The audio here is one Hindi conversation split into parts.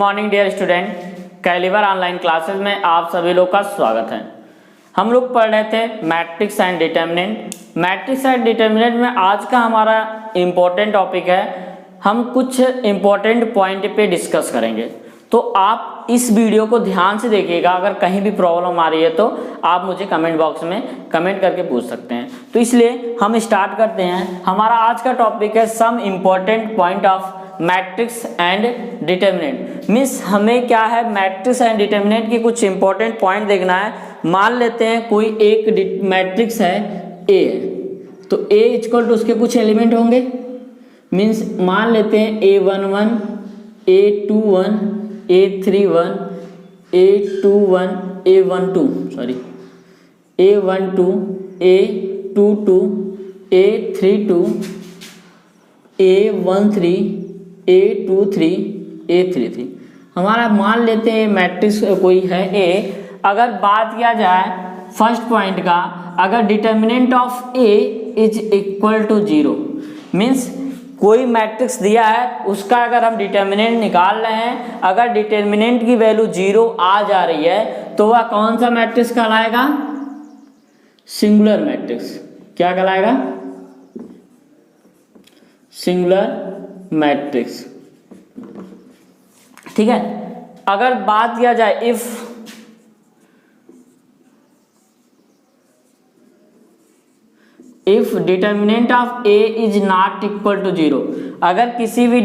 Morning dear student, Caliber online classes में आप सभी लोग का स्वागत है। हम लोग पढ़ रहे थे matrix and determinant. Matrix and determinant में आज का हमारा इम्पोर्टेंट टॉपिक है। हम कुछ इम्पोर्टेंट पॉइंट पे डिस्कस करेंगे, तो आप इस वीडियो को ध्यान से देखिएगा। अगर कहीं भी प्रॉब्लम आ रही है तो आप मुझे कमेंट बॉक्स में कमेंट करके पूछ सकते हैं। तो इसलिए हम स्टार्ट करते हैं। हमारा आज का टॉपिक है some important point of matrix and determinant. Means हमें क्या है, मैट्रिक्स एंड डिटर्मिनेंट के कुछ इंपॉर्टेंट पॉइंट देखना है। मान लेते हैं कोई एक मैट्रिक्स है ए, तो ए इक्वल टू उसके कुछ एलिमेंट होंगे। मीन्स मान लेते हैं A11, A21, A31, A21, A12, A12, A22, A32, A13, A23, A33। हमारा मान लेते हैं मैट्रिक्स कोई है ए। अगर बात किया जाए फर्स्ट पॉइंट का, अगर determinant of A is equal to 0, means कोई मैट्रिक्स दिया है उसका अगर हम डिटर्मिनेंट निकाल रहे हैं, अगर डिटर्मिनेंट की वैल्यू 0 आ जा रही है तो वह कौन सा मैट्रिक्स कहलाएगा? Singular matrix. क्या कहलाएगा? Singular matrix. ठीक है। अगर बात किया जाए if determinant of A is not equal to 0, अगर किसी भी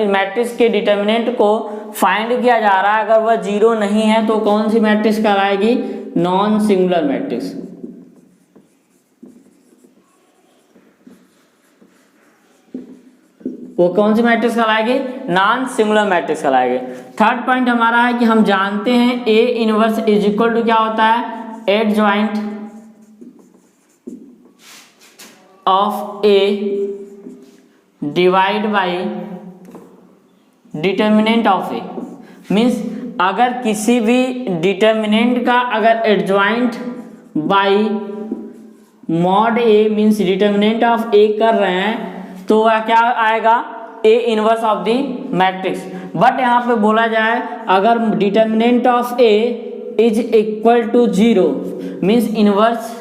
मैट्रिक्स के डिटर्मिनेंट को फाइंड किया जा रहा है, अगर वह 0 नहीं है तो कौन सी मैट्रिक्स कहलाएगी? Non singular matrix. वो कौन सी मैट्रिक्स कहलाएगी? नॉन सिंगुलर मैट्रिक्स कहलाएगी। थर्ड पॉइंट हमारा है कि हम जानते हैं A inverse is equal to क्या होता है? Adjoint of A divide by determinant of A. Means अगर किसी भी डिटर्मिनेंट का अगर adjoint by mod A, means determinant of A कर रहे हैं, तो वह क्या आएगा? A inverse of the matrix. But यहाँ पे बोला जाए अगर determinant of A is equal to 0, means inverse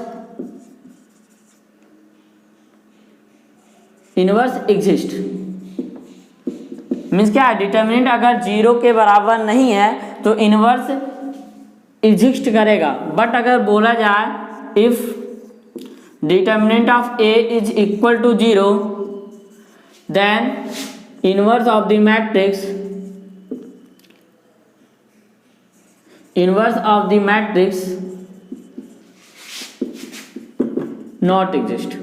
exist. Means क्या है? डिटर्मिनेंट अगर 0 के बराबर नहीं है तो इनवर्स एग्जिस्ट करेगा। बट अगर बोला जाए if determinant of A is equal to 0, then inverse of the matrix not exist।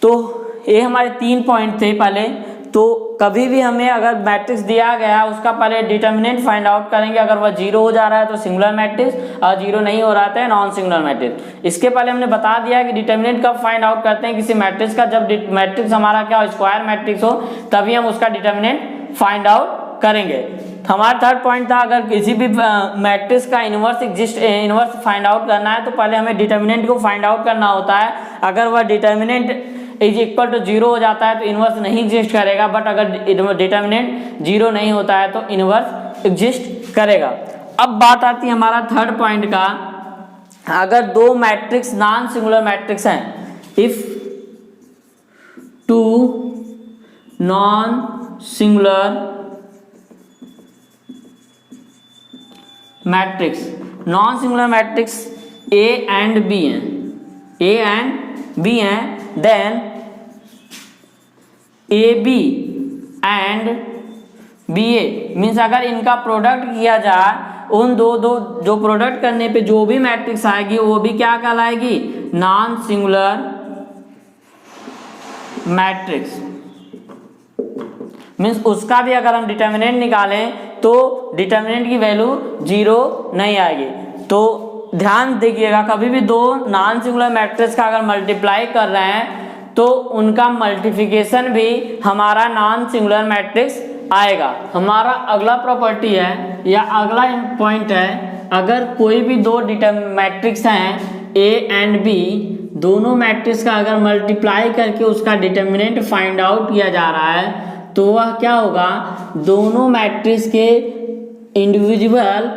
तो ये हमारे 3 पॉइंट थे पहले। तो कभी भी हमें अगर मैट्रिक्स दिया गया उसका पहले डिटर्मिनेंट फाइंड आउट करेंगे। अगर वह 0 हो जा रहा है तो सिंगुलर मैट्रिक्स, और 0 नहीं हो रहा है नॉन सिंगुलर मैट्रिक्स। इसके पहले हमने बता दिया कि डिटर्मिनेंट कब फाइंड आउट करते हैं किसी मैट्रिक्स का? जब मैट्रिक्स हमारा क्या स्क्वायर मैट्रिक्स हो, तभी हम उसका डिटर्मिनेंट फाइंड आउट करेंगे। हमारा थर्ड पॉइंट था अगर किसी भी मैट्रिक्स का इनवर्स फाइंड आउट करना है तो पहले हमें डिटर्मिनेंट को फाइंड आउट करना होता है। अगर वह डिटर्मिनेंट इज इक्वल टू 0 हो जाता है तो इनवर्स नहीं एग्जिस्ट करेगा। बट अगर डिटर्मिनेंट 0 नहीं होता है तो इनवर्स एग्जिस्ट करेगा। अब बात आती है हमारा थर्ड पॉइंट का, अगर दो मैट्रिक्स नॉन सिंगुलर मैट्रिक्स हैं, if two non singular matrix A and B हैं, then A B and B A. Means अगर इनका प्रोडक्ट किया जाए, उन दो जो प्रोडक्ट करने पे जो भी मैट्रिक्स आएगी वो भी क्या कहलाएगी? Non singular matrix. मीन्स उसका भी अगर हम डिटर्मिनेंट निकालें तो डिटर्मिनेंट की वैल्यू 0 नहीं आएगी। तो ध्यान देखिएगा, कभी भी दो नॉन सिंगुलर मैट्रिक्स का अगर मल्टीप्लाई कर रहे हैं तो उनका मल्टीप्लिकेशन भी हमारा नॉन सिंगुलर मैट्रिक्स आएगा। हमारा अगला प्रॉपर्टी है या अगला पॉइंट है, अगर कोई भी दो मैट्रिक्स हैं ए एंड बी, दोनों मैट्रिक्स का अगर मल्टीप्लाई करके उसका डिटर्मिनेंट फाइंड आउट किया जा रहा है तो वह क्या होगा, दोनों मैट्रिक्स के इंडिविजुअल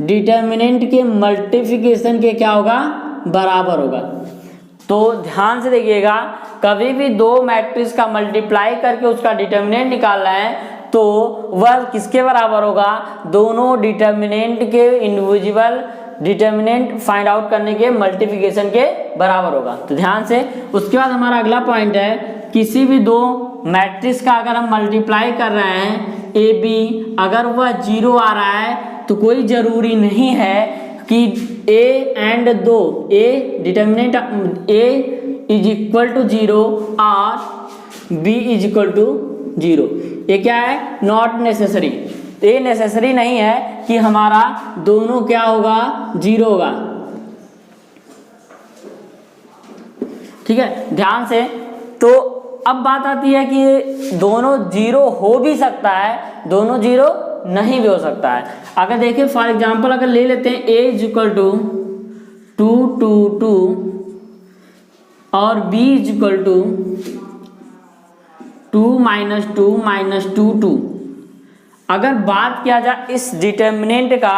डिटर्मिनेंट के मल्टीप्लिकेशन के क्या होगा, बराबर होगा। तो ध्यान से देखिएगा, कभी भी दो मैट्रिक्स का मल्टीप्लाई करके उसका डिटर्मिनेंट निकालना है तो वह किसके बराबर होगा, दोनों डिटर्मिनेंट के इंडिविजुअल डिटर्मिनेंट फाइंड आउट करने के मल्टीप्लिकेशन के बराबर होगा। तो ध्यान से, उसके बाद हमारा अगला पॉइंट है, किसी भी दो मैट्रिक्स का अगर हम मल्टीप्लाई कर रहे हैं ए बी, अगर वह 0 आ रहा है तो कोई जरूरी नहीं है कि ए एंड दो A determinant A is equal to 0 और बी इज इक्वल टू 0। ये क्या है, नॉट नेसेसरी। ये नेसेसरी नहीं है कि हमारा दोनों क्या होगा, 0 होगा। ठीक है, ध्यान से। तो अब बात आती है कि दोनों 0 हो भी सकता है, दोनों 0 नहीं भी हो सकता है। अगर देखिए फॉर एग्जांपल अगर ले लेते हैं a इज इक्वल टू 2 2 2 और b इज इक्वल टू 2 -2 -2 2। अगर बात किया जाए इस डिटर्मिनेंट का,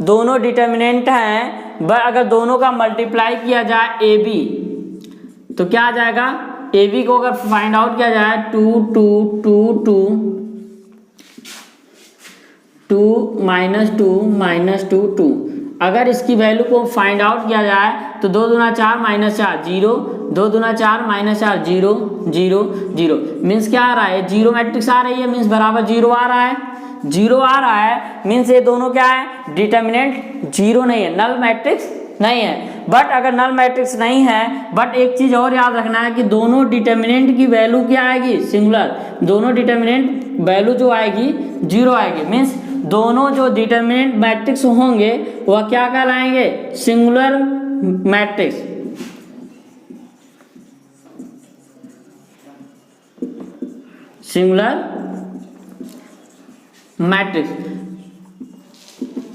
दोनों डिटर्मिनेंट हैं, अगर दोनों का मल्टीप्लाई किया जाए ए बी तो क्या आ जाएगा, ए बी को अगर फाइंड आउट किया जाए 2 2 2 2 2 -2 -2 2, अगर इसकी वैल्यू को फाइंड आउट किया जाए तो 2 दूना 4 -4 0, 2 दूना 4 -4 0 0 0। मीन्स क्या आ रहा है, 0 मैट्रिक्स आ रही है, मीन्स बराबर 0 आ रहा है, 0 आ रहा है, मीन्स ये दोनों क्या है, डिटर्मिनेंट 0 नहीं है, नल मैट्रिक्स नहीं है। बट अगर नल मैट्रिक्स नहीं है, बट एक चीज और याद रखना है कि दोनों डिटर्मिनेंट की वैल्यू क्या आएगी, सिंगुलर। दोनों डिटर्मिनेंट वैल्यू जो आएगी 0 आएगी, मीन्स दोनों जो डिटर्मिनेंट मैट्रिक्स होंगे वह क्या कहलाएंगे, singular matrix. Singular matrix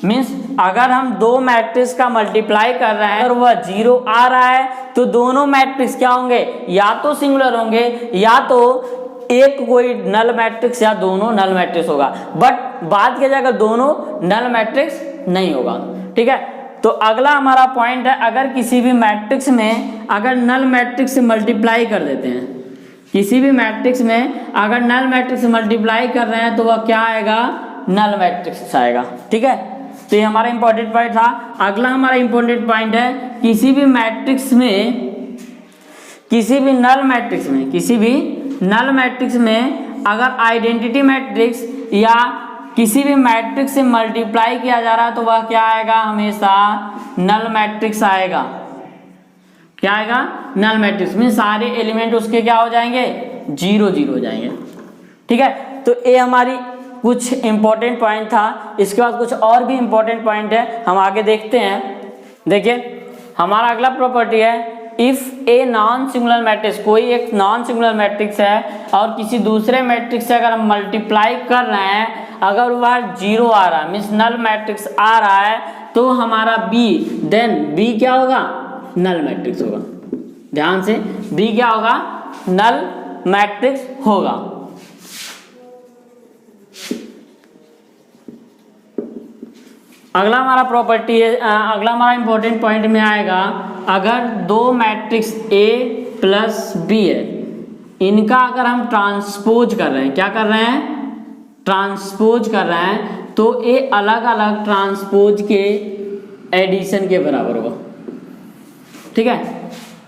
means अगर हम दो मैट्रिक्स का मल्टीप्लाई कर रहे हैं और वह 0 आ रहा है तो दोनों मैट्रिक्स क्या होंगे, या तो सिंगुलर होंगे या तो एक कोई नल मैट्रिक्स या दोनों नल मैट्रिक्स होगा। बट बात किया जाए अगर दोनों नल मैट्रिक्स नहीं होगा। ठीक है, तो अगला हमारा पॉइंट है, अगर किसी भी मैट्रिक्स में अगर नल मैट्रिक्स से मल्टीप्लाई कर देते हैं, किसी भी मैट्रिक्स में अगर नल मैट्रिक्स से मल्टीप्लाई कर रहे हैं तो वह क्या आएगा, नल मैट्रिक्स आएगा। ठीक है, तो ये हमारा इंपॉर्टेंट पॉइंट था। अगला हमारा इंपॉर्टेंट पॉइंट है, किसी भी मैट्रिक्स में, किसी भी नल मैट्रिक्स में, किसी भी नल मैट्रिक्स में अगर आइडेंटिटी मैट्रिक्स या किसी भी मैट्रिक्स से मल्टीप्लाई किया जा रहा है तो वह क्या आएगा, हमेशा नल मैट्रिक्स आएगा। क्या आएगा, नल मैट्रिक्स में सारे एलिमेंट उसके क्या हो जाएंगे, 0 0 हो जाएंगे। ठीक है, तो ये हमारी कुछ इंपॉर्टेंट पॉइंट था। इसके बाद कुछ और भी इंपॉर्टेंट पॉइंट है, हम आगे देखते हैं। देखिए हमारा अगला प्रॉपर्टी है, if a non singular matrix, कोई एक नॉन सिंगुलर मैट्रिक्स है और किसी दूसरे मैट्रिक्स से अगर हम मल्टीप्लाई कर रहे हैं, अगर वह 0 आ रहा है, मीन्स नल मैट्रिक्स आ रहा है, तो हमारा बी, देन बी क्या होगा, नल मैट्रिक्स होगा। ध्यान से, बी क्या होगा, नल मैट्रिक्स होगा। अगला हमारा प्रॉपर्टी है, अगला हमारा इंपॉर्टेंट पॉइंट में आएगा, अगर दो मैट्रिक्स ए प्लस बी है, इनका अगर हम ट्रांसपोज कर रहे हैं, क्या कर रहे हैं, ट्रांसपोज कर रहे हैं, तो ये अलग अलग ट्रांसपोज के एडिशन के बराबर होगा। ठीक है,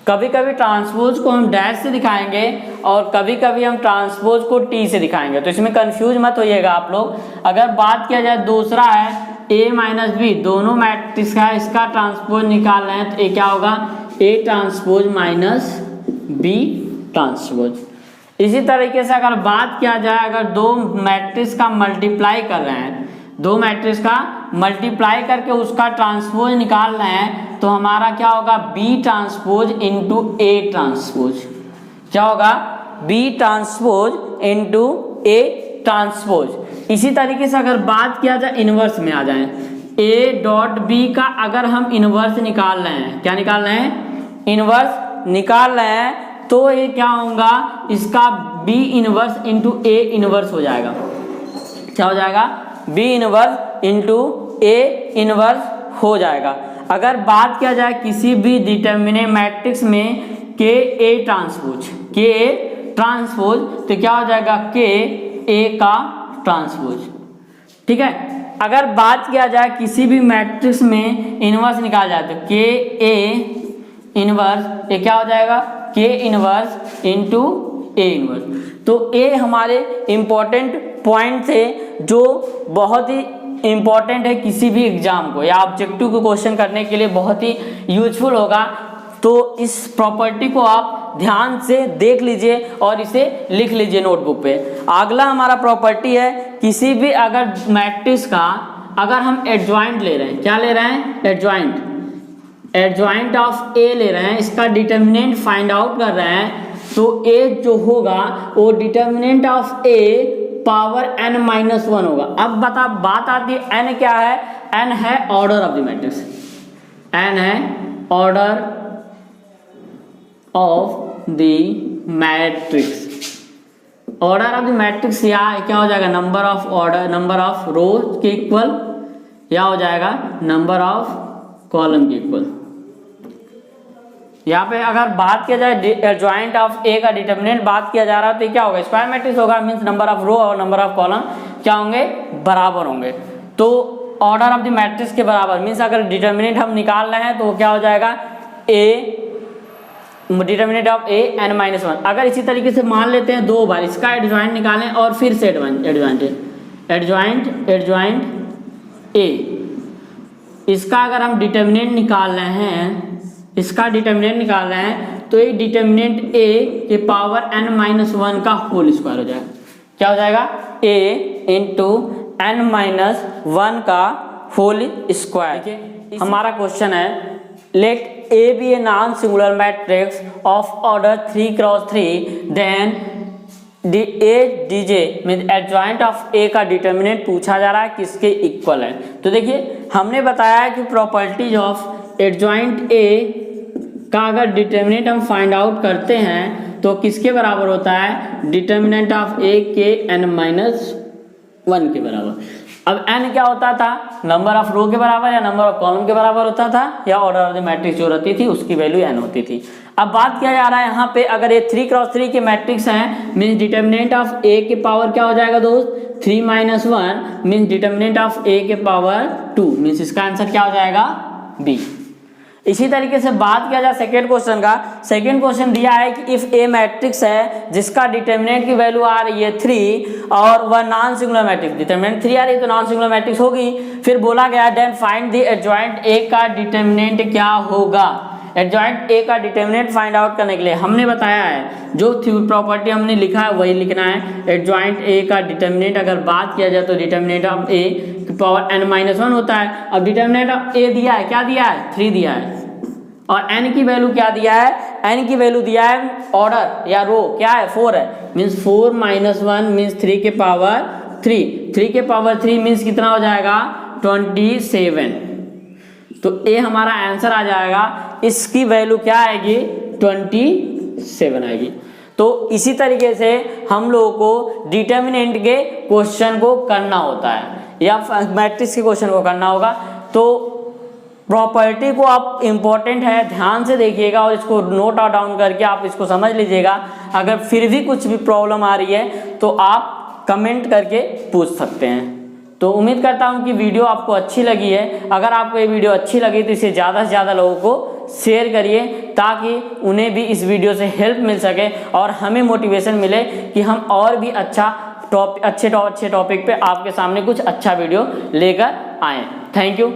कभी कभी ट्रांसपोज को हम डैश से दिखाएंगे और कभी कभी हम ट्रांसपोज को टी से दिखाएंगे, तो इसमें कंफ्यूज मत होइएगा आप लोग। अगर बात किया जाए दूसरा है ए माइनस बी, दोनों मैट्रिक्स का इसका ट्रांसपोज निकाल रहे हैं, तो ए क्या होगा, A transpose minus B transpose. इसी तरीके से अगर बात किया जाए, अगर दो मैट्रिक्स का मल्टीप्लाई कर रहे हैं, दो मैट्रिक्स का मल्टीप्लाई करके उसका ट्रांसपोज निकाल रहे हैं, तो हमारा क्या होगा, B transpose into A transpose. क्या होगा, B transpose into A transpose. इसी तरीके से अगर बात किया जाए इनवर्स में आ जाए, ए डॉट बी का अगर हम इनवर्स निकाल रहे हैं, क्या निकाल रहे हैं, इनवर्स निकाल रहे हैं, तो ये क्या होगा, इसका B inverse into A inverse हो जाएगा। क्या हो जाएगा? B inverse into A inverse हो जाएगा। अगर बात किया जाए किसी भी डिटर्मिनेंट मैट्रिक्स में के ए ट्रांसपोज, के ए ट्रांसपोज, तो क्या हो जाएगा? के ए का ट्रांसपोज। ठीक है। अगर बात किया जाए किसी भी मैट्रिक्स में इनवर्स निकाल जाए तो के ए इनवर्स, ये क्या हो जाएगा? के इनवर्स इंटू ए इनवर्स। तो ए हमारे इंपॉर्टेंट पॉइंट थे जो बहुत ही इंपॉर्टेंट है किसी भी एग्जाम को या ऑब्जेक्टिव को क्वेश्चन करने के लिए बहुत ही यूजफुल होगा। तो इस प्रॉपर्टी को आप ध्यान से देख लीजिए और इसे लिख लीजिए नोटबुक पे। अगला हमारा प्रॉपर्टी है किसी भी अगर मैट्रिक्स का अगर हम एडजॉइंट ले रहे हैं, क्या ले रहे हैं? एडजॉइंट, एडजॉइंट ऑफ ए ले रहे हैं, इसका डिटर्मिनेंट फाइंड आउट कर रहे हैं, तो ए जो होगा वो determinant of A power n minus 1 होगा। अब बात आती है n क्या है? n है order of the matrix, n है order of the matrix. Order of the matrix या क्या हो जाएगा? Number of order, number of row के इक्वल, या हो जाएगा नंबर ऑफ कॉलम के इक्वल। यहाँ पे अगर बात किया जाए एडजॉइंट ऑफ ए का डिटर्मिनेंट बात किया जा रहा है तो क्या होगा? स्क्वायर मैट्रिक्स होगा, मींस नंबर ऑफ रो और नंबर ऑफ कॉलम क्या होंगे? बराबर होंगे। तो ऑर्डर ऑफ द मैट्रिक्स के बराबर मींस अगर डिटर्मिनेंट हम निकाल रहे हैं तो क्या हो जाएगा? ए determinant of A n minus 1। अगर इसी तरीके से मान लेते हैं दो बार इसका एडजॉइंट निकालें और फिर से एडजॉइंट ए, इसका अगर हम डिटर्मिनेंट निकाल रहे हैं, इसका डिटर्मिनेंट निकाल रहे हैं तो ये डिटर्मिनेंट ए के पावर n माइनस 1 का होल स्क्वायर हो जाएगा। क्या हो जाएगा? a इंटू n माइनस 1 का होल स्क्वायर। ठीक है। हमारा क्वेश्चन है late A be a non-singular matrix of order 3 cross 3 then DJ means adjoint of A का डिटर्मिनेंट पूछा जा रहा है किसके इक्वल है। तो देखिए हमने बताया है कि प्रॉपर्टीज ऑफ एडजॉइंट A का अगर डिटर्मिनेंट हम फाइंड आउट करते हैं तो किसके बराबर होता है? डिटर्मिनेंट ऑफ A के n माइनस 1 के बराबर। अब n क्या होता था? नंबर ऑफ रो के बराबर या नंबर ऑफ कॉलम के बराबर होता था, या ऑर्डर ऑफ द मैट्रिक्स जो रहती थी उसकी वैल्यू n होती थी। अब बात किया जा रहा है यहाँ पे अगर ये 3 क्रॉस 3 के मैट्रिक्स हैं मीन्स डिटर्मिनेंट ऑफ a के पावर क्या हो जाएगा दोस्त? 3 minus 1 means determinant of a के पावर 2 मीन्स इसका आंसर क्या हो जाएगा? b। इसी तरीके से बात किया जाए सेकेंड क्वेश्चन का। सेकेंड क्वेश्चन दिया है कि इफ ए मैट्रिक्स है जिसका डिटर्मिनेंट की वैल्यू आ रही है 3 और वह नॉन सिंगुलर मैट्रिक्स, डिटर्मिनेंट 3 आ रही है तो नॉन सिंगुलर मैट्रिक्स होगी। फिर बोला गया then find the adjoint A का डिटर्मिनेंट क्या होगा? एडजॉइंट ए का डिटर्मिनेंट फाइंड आउट करने के लिए हमने बताया है जो प्रॉपर्टी हमने लिखा है वही लिखना है। एडजॉइंट ए का डिटर्मिनेंट अगर बात किया जाए तो डिटर्मिनेंट ऑफ ए की पावर n माइनस 1 होता है। अब डिटर्मिनेंट ऑफ ए दिया है, क्या दिया है? 3 दिया है, और n की वैल्यू क्या दिया है? n की वैल्यू दिया है ऑर्डर या रो क्या है? 4 है, मीन्स 4 माइनस 1 मीन्स 3 के पावर 3, 3 के पावर 3 मीन्स कितना हो जाएगा? 27। तो ए हमारा आंसर आ जाएगा, इसकी वैल्यू क्या आएगी? 27 आएगी। तो इसी तरीके से हम लोगों को डिटर्मिनेंट के क्वेश्चन को करना होता है या मैट्रिक्स के क्वेश्चन को करना होगा। तो प्रॉपर्टी को आप इम्पोर्टेंट है ध्यान से देखिएगा और इसको नोट डाउन करके आप इसको समझ लीजिएगा। अगर फिर भी कुछ भी प्रॉब्लम आ रही है तो आप कमेंट करके पूछ सकते हैं। तो उम्मीद करता हूं कि वीडियो आपको अच्छी लगी है। अगर आपको ये वीडियो अच्छी लगी तो इसे ज़्यादा से ज़्यादा लोगों को शेयर करिए ताकि उन्हें भी इस वीडियो से हेल्प मिल सके और हमें मोटिवेशन मिले कि हम और भी अच्छे टॉपिक पे आपके सामने कुछ अच्छा वीडियो लेकर आएँ। Thank you.